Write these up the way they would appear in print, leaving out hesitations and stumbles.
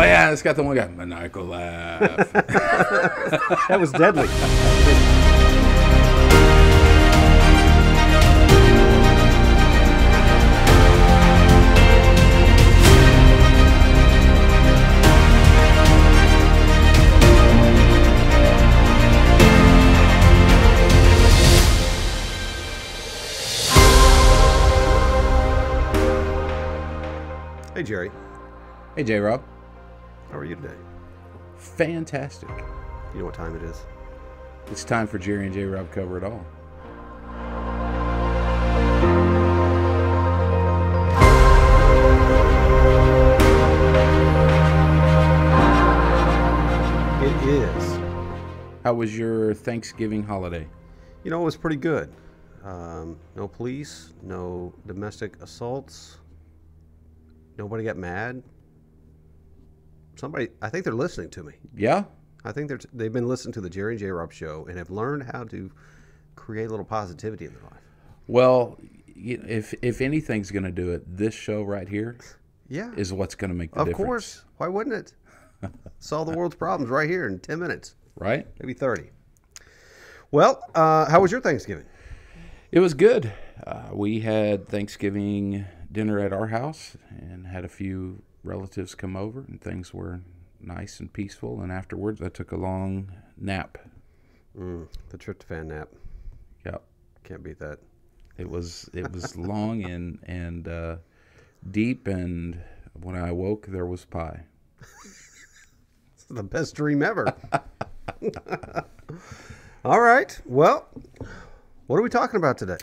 Oh yeah, it's got the one guy maniacal laugh. That was deadly. Hey, Jerry. Hey J Rob. How are you today? Fantastic. You know what time it is? It's time for Jerry and J Rob cover it all. It is. How was your Thanksgiving holiday? You know, it was pretty good. No police, no domestic assaults. Nobody got mad. I think they're listening to me. Yeah? I think they've been listening to the Jerry and J Rob show and have learned how to create a little positivity in their life. Well, if anything's going to do it, this show right here Yeah. is what's going to make the Of difference. course. Why wouldn't it? Solve the world's problems right here in 10 minutes, Right? maybe 30. Well, how was your Thanksgiving? It was good. We had Thanksgiving dinner at our house and had a few relatives come over, and things were nice and peaceful. And afterwards, I took a long nap. The tryptophan nap. Yep. Can't beat that. It was long and deep, and when I awoke, there was pie. It's the best dream ever. All right. Well, what are we talking about today?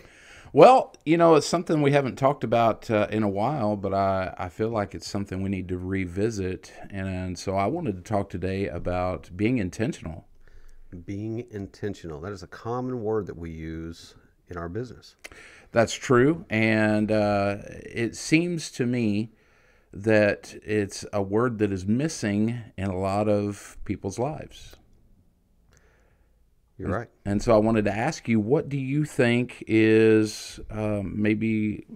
Well, it's something we haven't talked about in a while, but I feel like it's something we need to revisit. And so I wanted to talk today about being intentional. Being intentional. That is a common word that we use in our business. That's true. And it seems to me that it's a word that is missing in a lot of people's lives. You're right. And so I wanted to ask you, what do you think is maybe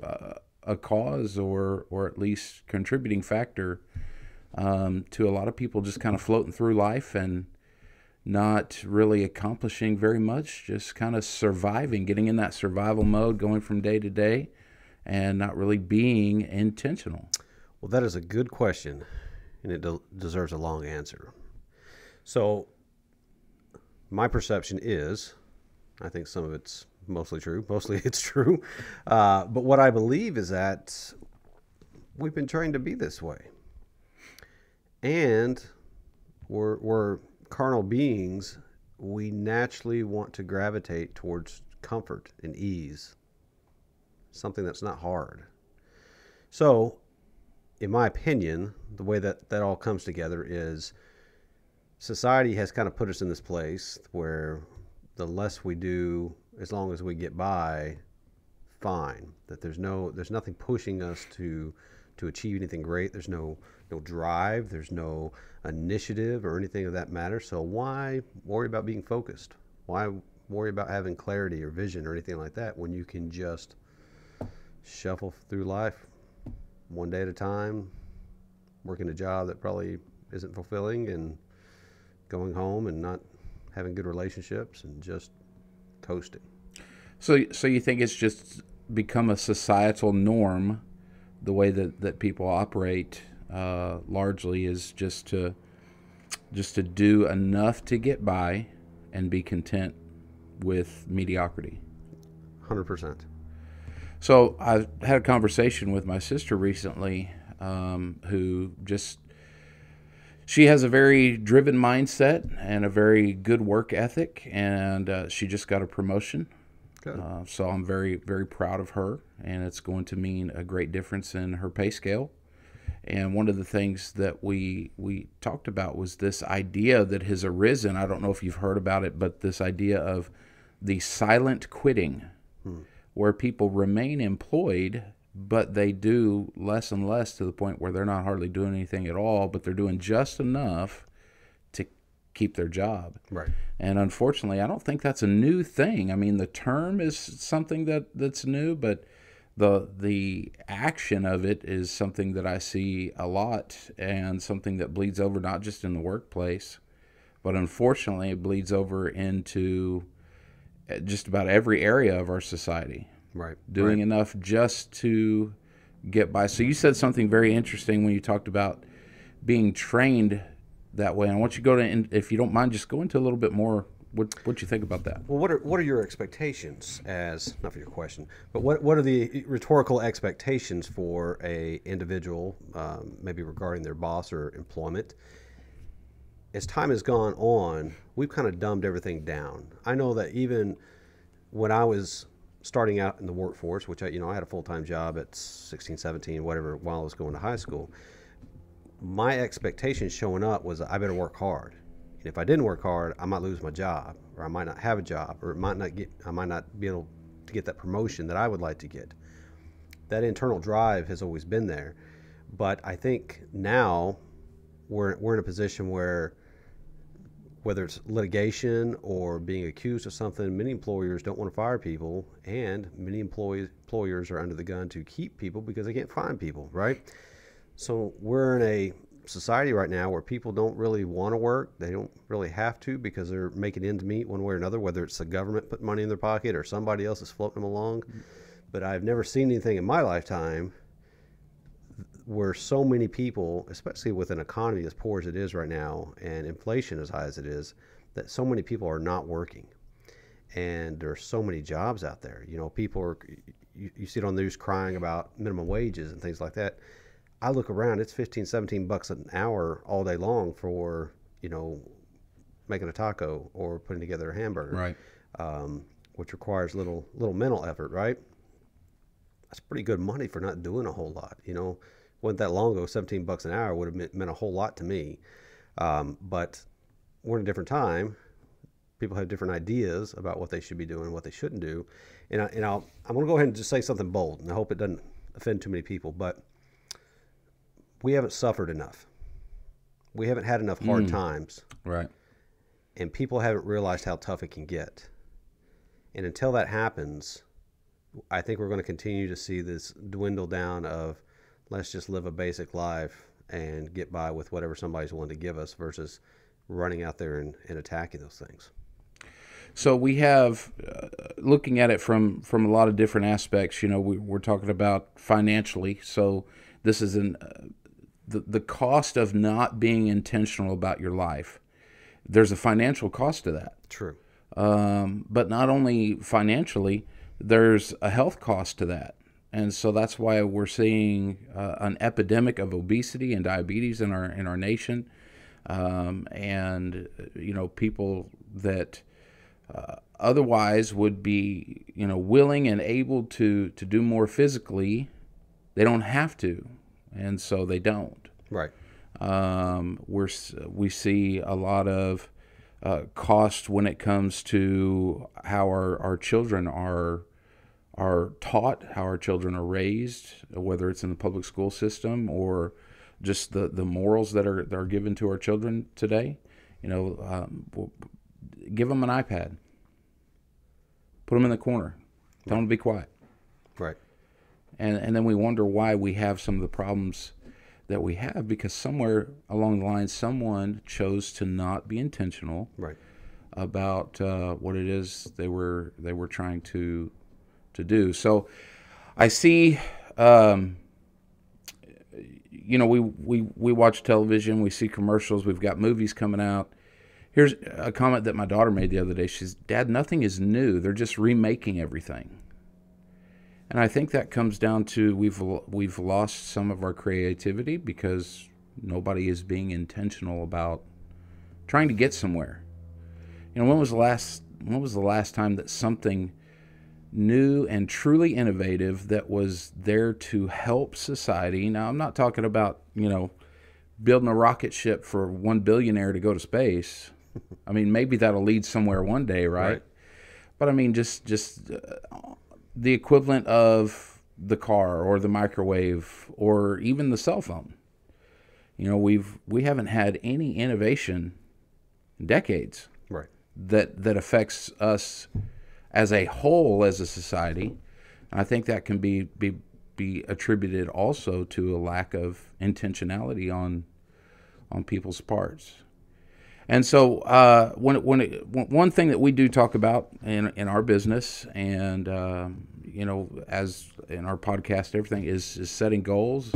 a cause or at least contributing factor to a lot of people just kind of floating through life and not really accomplishing very much, just kind of surviving, getting in that survival mode, going from day to day, and not really being intentional? Well, that is a good question, and it deserves a long answer. So my perception is, I think some of it's mostly true. Mostly it's true. But what I believe is that we've been trained to be this way. And we're carnal beings. We naturally want to gravitate towards comfort and ease, something that's not hard. So, in my opinion, the way that all comes together is society has kind of put us in this place where the less we do, as long as we get by, fine. That there's nothing pushing us to achieve anything great. There's no drive. There's no initiative or anything of that matter. So why worry about being focused? Why worry about having clarity or vision or anything like that when you can just shuffle through life one day at a time, working a job that probably isn't fulfilling, and going home and not having good relationships and just coasting. So you think it's just become a societal norm, the way that people operate largely is just to do enough to get by and be content with mediocrity. 100%. So I had a conversation with my sister recently, who she has a very driven mindset and a very good work ethic, and she just got a promotion. Good. So I'm very, very proud of her, and it's going to mean a great difference in her pay scale. And one of the things that we talked about was this idea that has arisen. I don't know if you've heard about it, but this idea of the silent quitting, where people remain employed, but they do less and less to the point where they're not hardly doing anything at all, but they're doing just enough to keep their job. Right. And unfortunately, I don't think that's a new thing. I mean, the term is something that's new, but The action of it is something that I see a lot, and something that bleeds over not just in the workplace, but unfortunately it bleeds over into just about every area of our society. Right. Doing Right. enough just to get by. So you said something very interesting when you talked about being trained that way. And I want you to go to, if you don't mind, just go into a little bit more what you think about that. Well, what are your expectations as, not for your question, but what are the rhetorical expectations for a individual, maybe regarding their boss or employment? As time has gone on, we've kind of dumbed everything down. I know that even when I was starting out in the workforce, which I had a full-time job at 16, 17, whatever, while I was going to high school, my expectation showing up was I better work hard. And if I didn't work hard, I might lose my job, or I might not have a job, or I might not be able to get that promotion that I would like to get. That internal drive has always been there. But I think now we're in a position where, whether it's litigation or being accused of something, many employers don't want to fire people, and many employers are under the gun to keep people because they can't find people, right? So we're in a society right now where people don't really want to work. They don't really have to because they're making ends meet one way or another, whether it's the government putting money in their pocket or somebody else is floating them along. But I've never seen anything in my lifetime where so many people, especially with an economy as poor as it is right now and inflation as high as it is, that so many people are not working. And there are so many jobs out there. People are, you see it on the news crying about minimum wages and things like that. I look around, it's 15, 17 bucks an hour all day long for, making a taco or putting together a hamburger, Right. Which requires little mental effort, right? That's pretty good money for not doing a whole lot. Wasn't that long ago, 17 bucks an hour would have meant a whole lot to me. But we're in a different time. People have different ideas about what they should be doing and what they shouldn't do. I'm going to go ahead and just say something bold, and I hope it doesn't offend too many people, but we haven't suffered enough. We haven't had enough hard times. Right. And people haven't realized how tough it can get. And until that happens, I think we're going to continue to see this dwindle down of, let's just live a basic life and get by with whatever somebody's willing to give us, versus running out there and attacking those things. So we have, looking at it from a lot of different aspects, we're talking about financially. So this is the cost of not being intentional about your life. There's a financial cost to that. True. But not only financially, there's a health cost to that. And so that's why we're seeing an epidemic of obesity and diabetes in our nation. And people that otherwise would be willing and able to do more physically, they don't have to, and so they don't. Right. We see a lot of cost when it comes to how our children are taught, how our children are raised, whether it's in the public school system or just the morals that are given to our children today. Give them an iPad, put them in the corner, tell them to be quiet. Right. And then we wonder why we have some of the problems that we have, because somewhere along the line someone chose to not be intentional Right. about what it is they were trying to do. So I see, we watch television, we see commercials, we've got movies coming out. Here's a comment that my daughter made the other day. She says, "Dad, nothing is new. They're just remaking everything." And I think that comes down to we've lost some of our creativity because nobody is being intentional about trying to get somewhere. When was the last time that something new and truly innovative that was there to help society? Now, I'm not talking about, building a rocket ship for one billionaire to go to space. I mean, maybe that'll lead somewhere one day, right? But I mean, just the equivalent of the car or the microwave or even the cell phone. We haven't had any innovation in decades. Right. That affects us as a whole, as a society. I think that can be attributed also to a lack of intentionality on people's parts. And so, one thing that we do talk about in our business, and as in our podcast, everything is setting goals.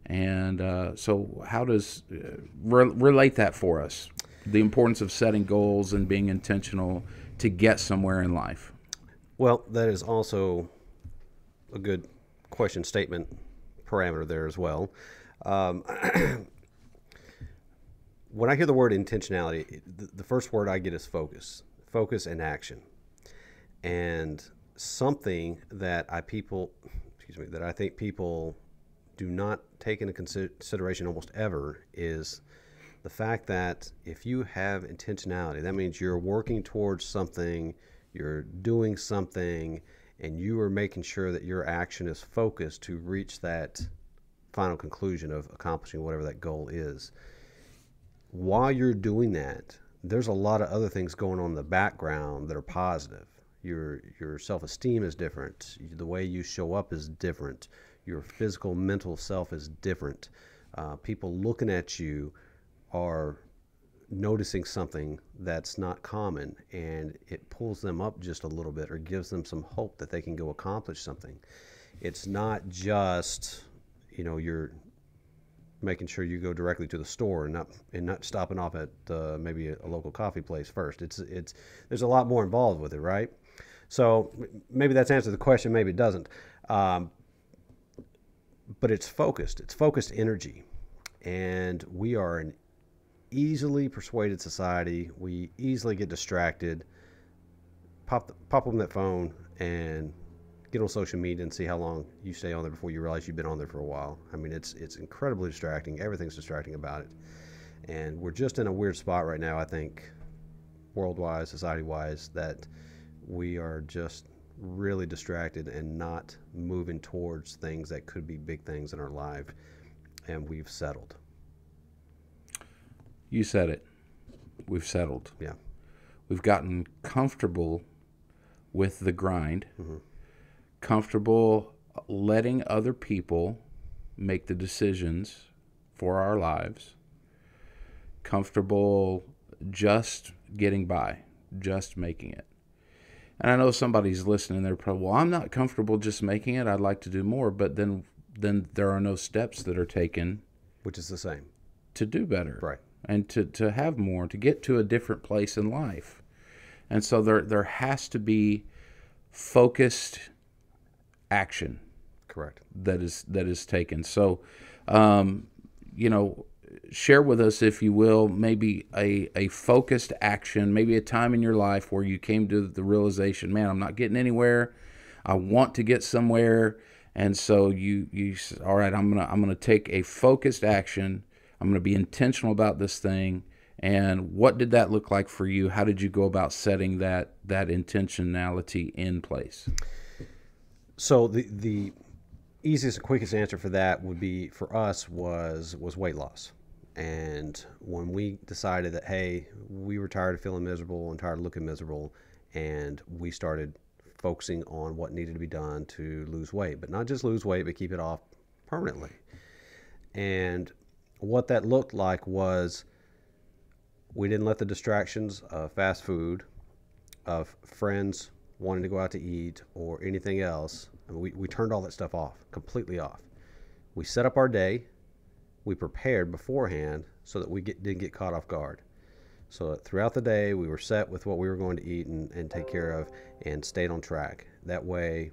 And so, how does relate that for us? The importance of setting goals and being intentional to get somewhere in life. Well, that is also a good question statement parameter there as well. Um, when I hear the word intentionality, the first word I get is focus and action. And something that I think people do not take into consideration almost ever is the fact that if you have intentionality, that means you're working towards something, you're doing something, and you are making sure that your action is focused to reach that final conclusion of accomplishing whatever that goal is. While you're doing that, there's a lot of other things going on in the background that are positive. Your self-esteem is different. The way you show up is different. Your physical, mental self is different. People looking at you are noticing something that's not common, and it pulls them up just a little bit or gives them some hope that they can go accomplish something. It's not just, you're making sure you go directly to the store and not stopping off at maybe a local coffee place first. It's there's a lot more involved with it, right? So maybe that's answered the question, maybe it doesn't. But it's focused energy, and we are an easily persuaded society. We easily get distracted. Pop open that phone and get on social media and see how long you stay on there before you realize you've been on there for a while. I mean, it's incredibly distracting. Everything's distracting about it. And we're just in a weird spot right now, I think, worldwide, society-wise, that we are just really distracted and not moving towards things that could be big things in our life. And we've settled. You said it. We've settled. Yeah. We've gotten comfortable with the grind. Mm-hmm. Comfortable letting other people make the decisions for our lives, comfortable just getting by, just making it. And I know somebody's listening, they're probably, well, I'm not comfortable just making it, I'd like to do more, but then there are no steps that are taken. Which is the same. To do better. Right. And to have more, to get to a different place in life. And so there has to be focused action. Correct. That is taken. So, share with us, if you will, maybe a focused action, maybe a time in your life where you came to the realization, man, I'm not getting anywhere. I want to get somewhere. And so you all right, I'm gonna take a focused action. I'm gonna be intentional about this thing. And what did that look like for you? How did you go about setting that intentionality in place? So the easiest and quickest answer for that would be, for us, was weight loss. And when we decided that, hey, we were tired of feeling miserable and tired of looking miserable, and we started focusing on what needed to be done to lose weight, but not just lose weight, but keep it off permanently. And what that looked like was, we didn't let the distractions of fast food, of friends wanting to go out to eat, or anything else. I mean, we turned all that stuff off, completely off. We set up our day. We prepared beforehand so that we didn't get caught off guard. So throughout the day, we were set with what we were going to eat and take care of, and stayed on track. That way,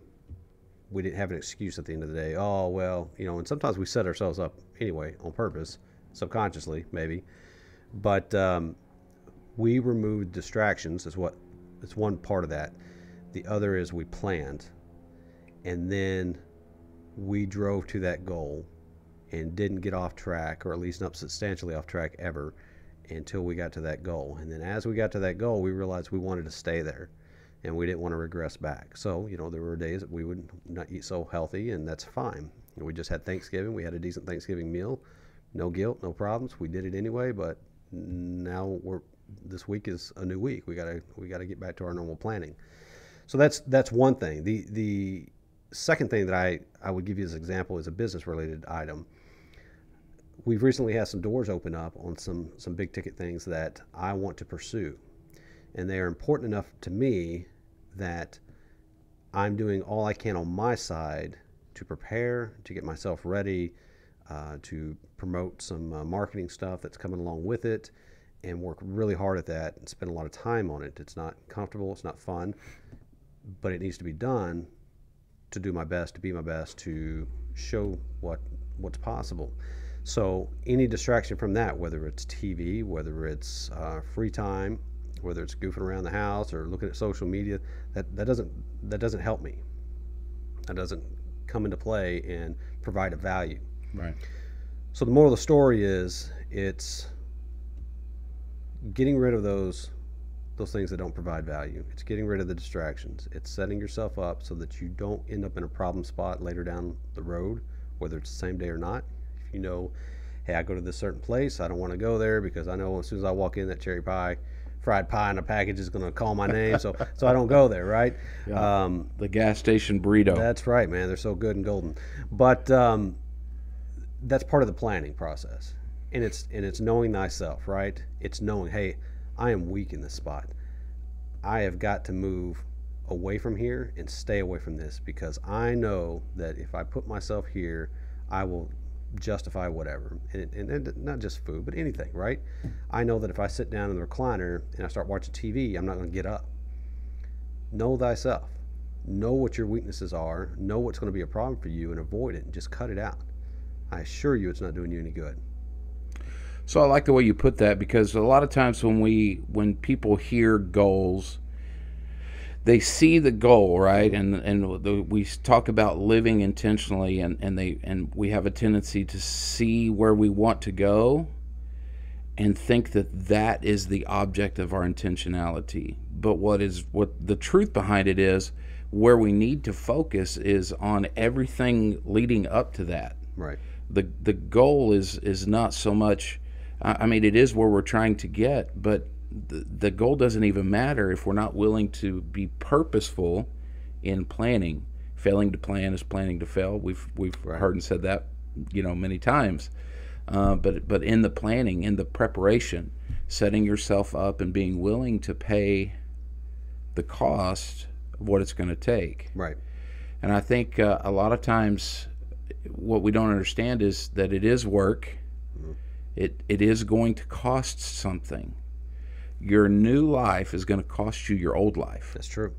we didn't have an excuse at the end of the day. Oh, well, and sometimes we set ourselves up anyway on purpose, subconsciously maybe. But we removed distractions. It's one part of that. The other is we planned, and then we drove to that goal and didn't get off track, or at least not substantially off track ever, until we got to that goal. And then as we got to that goal, we realized we wanted to stay there, and we didn't want to regress back. So, there were days that we would not eat so healthy, and that's fine. We just had Thanksgiving. We had a decent Thanksgiving meal. No guilt, no problems. We did it anyway, but now this week is a new week. We gotta get back to our normal planning. So that's one thing. The Second thing that I would give you as an example is a business related item. We've recently had some doors open up on some big ticket things that I want to pursue. And they are important enough to me that I'm doing all I can on my side to prepare, to get myself ready, to promote some marketing stuff that's coming along with it, and work really hard at that and spend a lot of time on it. It's not comfortable, it's not fun, but it needs to be done to do my best, to be my best, to show what's possible. So any distraction from that, whether it's TV, whether it's free time, whether it's goofing around the house or looking at social media, that doesn't help me. That doesn't come into play and provide a value. Right. So the moral of the story is it's getting rid of those things that don't provide value. It's getting rid of the distractions. It's setting yourself up so that you don't end up in a problem spot later down the road, whether it's the same day or not. If you know, hey, I go to this certain place, I don't want to go there because I know as soon as I walk in, that fried pie in a package is going to call my name, so I don't go there, right? Yeah. The gas station burrito. That's right, man. They're so good and golden. But that's part of the planning process, and it's knowing thyself, right? It's knowing, hey, I am weak in this spot. I have got to move away from here and stay away from this because I know that if I put myself here, I will justify whatever, and not just food, but anything, right? I know that if I sit down in the recliner and I start watching TV, I'm not going to get up. Know thyself. Know what your weaknesses are. Know what's going to be a problem for you and avoid it and just cut it out. I assure you it's not doing you any good. So I like the way you put that, because a lot of times when people hear goals, they see the goal, right? And we talk about living intentionally, and we have a tendency to see where we want to go and think that is the object of our intentionality. But what the truth behind it is, where we need to focus is on everything leading up to that. Right. The goal is not so much, I mean, it is where we're trying to get, but the goal doesn't even matter if we're not willing to be purposeful in planning. Failing to plan is planning to fail. We've Right. heard and said that, many times. But in the planning, in the preparation, setting yourself up and being willing to pay the cost of what it's going to take. Right. And I think a lot of times what we don't understand is that it is work. Mm-hmm. It is going to cost something. Your new life is going to cost you your old life. That's true.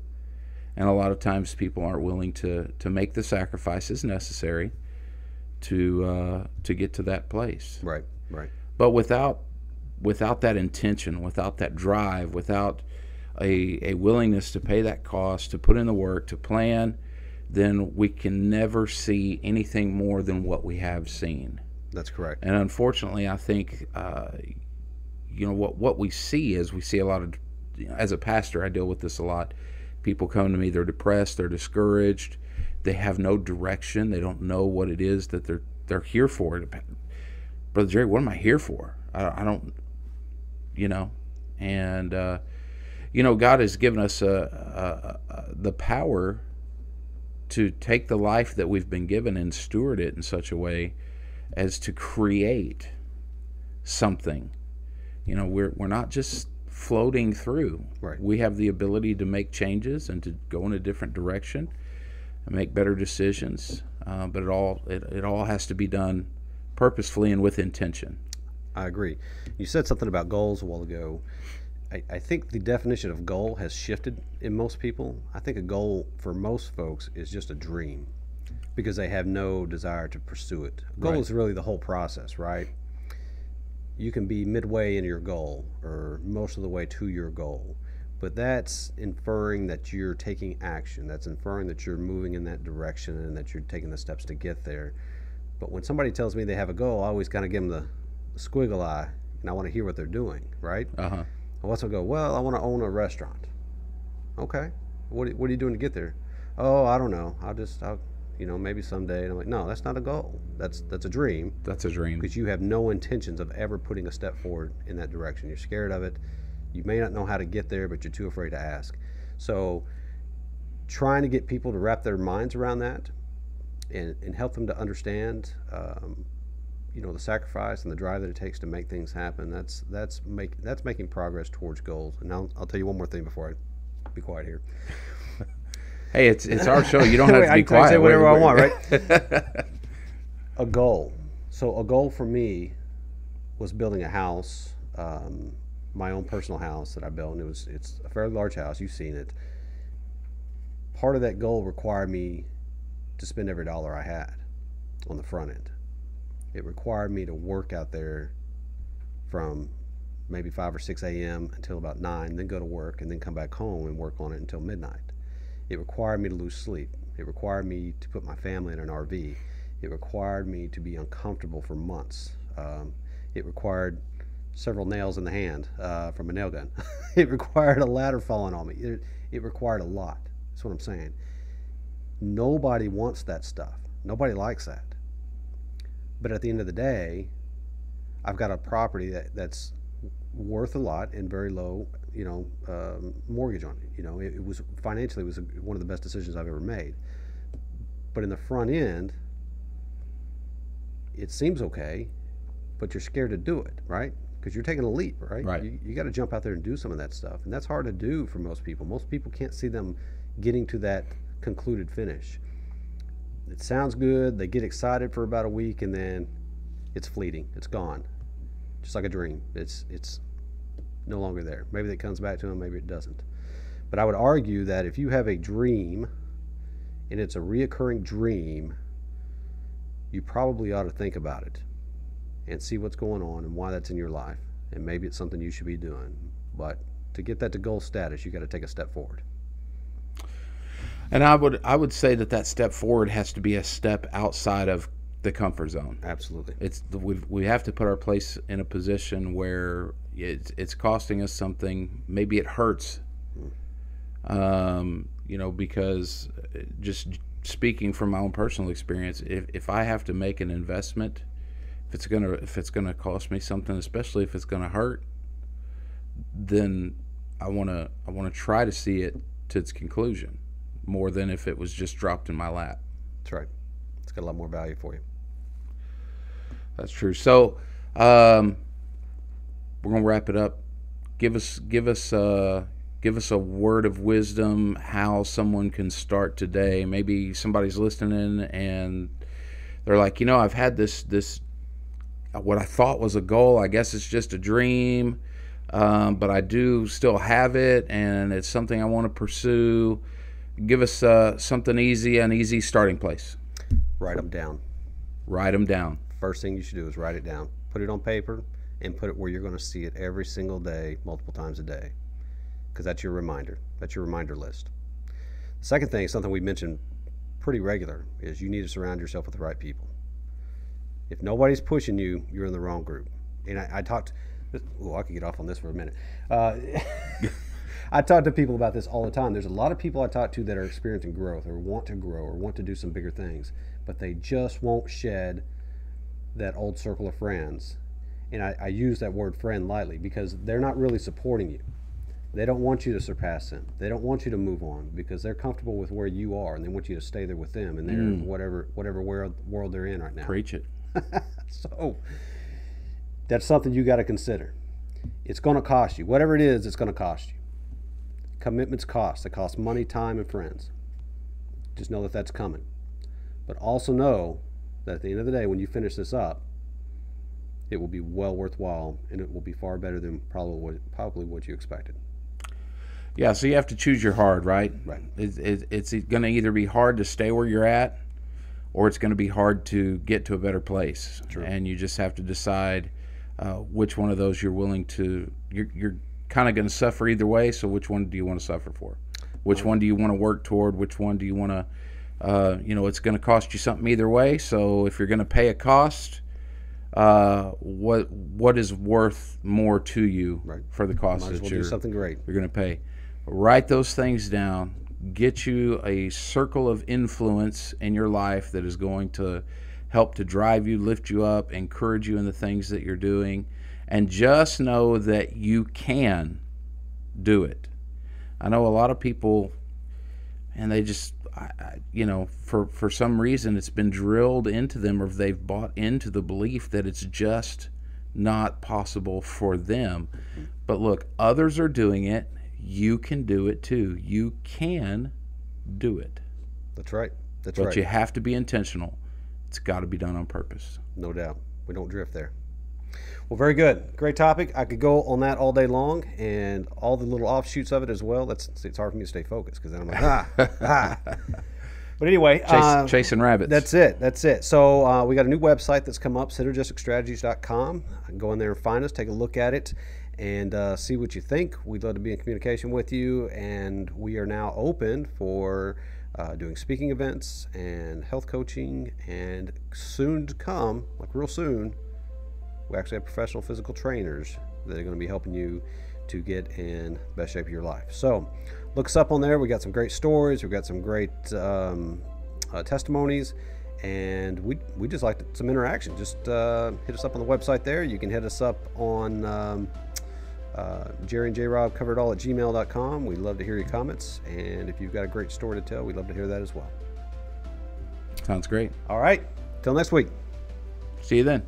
And a lot of times people aren't willing to make the sacrifices necessary to get to that place. Right. Right. But without that intention, without that drive, without a willingness to pay that cost, to put in the work, to plan, then we can never see anything more than what we have seen. That's correct. And unfortunately, I think what we see is we see a lot of, as a pastor, I deal with this a lot. People come to me, they're depressed, they're discouraged, they have no direction, they don't know what it is that they're here for. Brother Jerry, what am I here for? I don't, and God has given us the power to take the life that we've been given and steward it in such a way as to create something. We're not just floating through. Right. We have the ability to make changes and to go in a different direction and make better decisions. But it all has to be done purposefully and with intention. I agree. You said something about goals a while ago. I think the definition of goal has shifted in most people. I think a goal for most folks is just a dream because they have no desire to pursue it. A goal Right. is really the whole process, right? You can be midway in your goal or most of the way to your goal, but that's inferring that you're taking action. That's inferring that you're moving in that direction and that you're taking the steps to get there. But when somebody tells me they have a goal, I always kind of give them the squiggle eye, and I want to hear what they're doing, right? Uh-huh. I also go, well, I want to own a restaurant. Okay. What are you doing to get there? Oh, I don't know. I'll maybe someday. And I'm like, no, that's not a goal. That's a dream That's a dream. because you have no intentions of ever putting a step forward in that direction. You're scared of it. You may not know how to get there, but you're too afraid to ask. So trying to get people to wrap their minds around that and help them to understand, the sacrifice and the drive that it takes to make things happen. That's making progress towards goals. And I'll tell you one more thing before I be quiet here. Hey, it's our show. You don't have to be quiet. I can say whatever I want, right? A goal. So a goal for me was building a house, my own personal house that I built, and it's a fairly large house. You've seen it. Part of that goal required me to spend every dollar I had on the front end. It required me to work out there from maybe 5 or 6 a.m. until about 9, then go to work, and then come back home and work on it until midnight. It required me to lose sleep. It required me to put my family in an RV. It required me to be uncomfortable for months. It required several nails in the hand from a nail gun. It required a ladder falling on me. It required a lot. That's what I'm saying. Nobody wants that stuff. Nobody likes that. But at the end of the day, I've got a property that's worth a lot and very low, mortgage on it. It was financially, it was one of the best decisions I've ever made. But in the front end, it seems okay, but you're scared to do it, right? Because you're taking a leap, right? Right. You got to jump out there and do some of that stuff, and that's hard to do for most people. Most people can't see them getting to that concluded finish. It sounds good. They get excited for about a week, and then it's fleeting. It's gone, just like a dream. It's no longer there. Maybe it comes back to them. Maybe it doesn't. But I would argue that if you have a dream, and it's a reoccurring dream, you probably ought to think about it and see what's going on and why that's in your life. And maybe it's something you should be doing. But to get that to goal status, you got to take a step forward. And I would say that step forward has to be a step outside of the comfort zone. Absolutely. We have to put our place in a position where it's costing us something. Maybe it hurts, because just speaking from my own personal experience, if I have to make an investment, if it's gonna cost me something, especially if it's gonna hurt, then I wanna try to see it to its conclusion more than if it was just dropped in my lap. That's right. It's got a lot more value for you. That's true. So we're gonna wrap it up. Give us a word of wisdom how someone can start today. Maybe somebody's listening and they're like, I've had this what I thought was a goal. I guess it's just a dream, but I do still have it, and it's something I want to pursue. Give us something easy, an easy starting place. Write them down. Write them down. First thing you should do is write it down. Put it on paper and put it where you're going to see it every single day, multiple times a day, because that's your reminder. That's your reminder list. The second thing, something we mentioned pretty regular, is you need to surround yourself with the right people. If nobody's pushing you, you're in the wrong group. And I talked, I could get off on this for a minute. I talk to people about this all the time. There's a lot of people I talk to that are experiencing growth or want to grow or want to do some bigger things, but they just won't shed that old circle of friends. And I use that word friend lightly because they're not really supporting you. They don't want you to surpass them. They don't want you to move on because they're comfortable with where you are, and they want you to stay there with them and they're whatever world they're in right now. Preach it. So that's something you got to consider. It's going to cost you. Whatever it is, it's going to cost you. Commitments cost. They cost money, time, and friends. Just know that that's coming. But also know that at the end of the day, when you finish this up, it will be well worthwhile, and it will be far better than probably what you expected. Yeah, so you have to choose your hard, right? Right. It's going to either be hard to stay where you're at, or it's going to be hard to get to a better place. True. And you just have to decide which one of those you're willing to. You're kind of going to suffer either way. So which one do you want to suffer for? Which one do you want to work toward? Which one do you want to? It's going to cost you something either way. So if you're going to pay a cost, what is worth more to you for the cost Might as that well do something great. you're going to pay? Write those things down. Get you a circle of influence in your life that is going to help to drive you, lift you up, encourage you in the things that you're doing, and just know that you can do it. I know a lot of people and they just, you know, for some reason it's been drilled into them, or they've bought into the belief that it's just not possible for them. But look, others are doing it. You can do it too. You can do it. That's right. That's But right. you have to be intentional. It's got to be done on purpose. No doubt. We don't drift there. Well, very good. Great topic. I could go on that all day long, and all the little offshoots of it as well. It's hard for me to stay focused because then I'm like, But anyway, Chasing rabbits. That's it. That's it. So we got a new website that's come up, synergisticstrategies.com. Go in there and find us, take a look at it, and see what you think. We'd love to be in communication with you, and we are now open for doing speaking events and health coaching, and soon to come, like real soon, we actually have professional physical trainers that are going to be helping you to get in the best shape of your life. So look us up on there. We got some great stories. We've got some great testimonies, and we just like some interaction. Just hit us up on the website there. You can hit us up on Jerry and J Rob covered all at gmail.com. We'd love to hear your comments, and if you've got a great story to tell, we'd love to hear that as well. Sounds great. All right, till next week. See you then.